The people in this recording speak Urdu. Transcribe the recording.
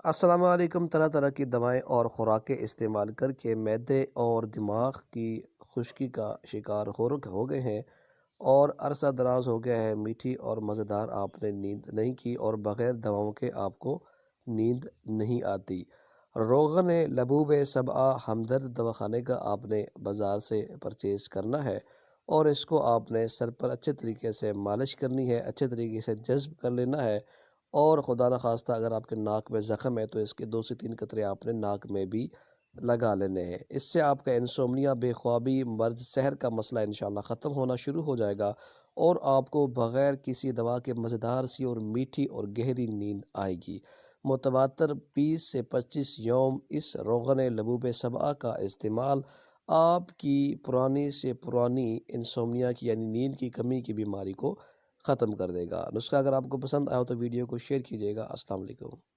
السلام علیکم۔ طرح طرح کی دوائیں اور خوراکیں استعمال کر کے معدے اور دماغ کی خشکی کا شکار ہو گئے ہیں اور عرصہ دراز ہو گیا ہے میٹھی اور مزیدار آپ نے نیند نہیں کی اور بغیر دواؤں کے آپ کو نیند نہیں آتی۔ روغن لبوب سبعہ ہمدرد دواخانے کا آپ نے بازار سے پرچیز کرنا ہے اور اس کو آپ نے سر پر اچھے طریقے سے مالش کرنی ہے، اچھے طریقے سے جذب کر لینا ہے، اور خدا نخواستہ اگر آپ کے ناک میں زخم ہے تو اس کے 2 سے 3 قطرے آپ نے ناک میں بھی لگا لینے ہیں۔ اس سے آپ کا انسومنیا، بے خوابی، مرض سحر کا مسئلہ انشاءاللہ ختم ہونا شروع ہو جائے گا اور آپ کو بغیر کسی دوا کے مزیدار سی اور میٹھی اور گہری نیند آئے گی۔ متواتر 20 سے 25 یوم اس روغن لبوب سبعہ کا استعمال آپ کی پرانی سے پرانی انسومنیا کی یعنی نیند کی کمی کی بیماری کو ختم کر دے گا۔ نسخہ اگر آپ کو پسند آیا ہو تو ویڈیو کو شیئر کیجیے گا۔ السلام علیکم۔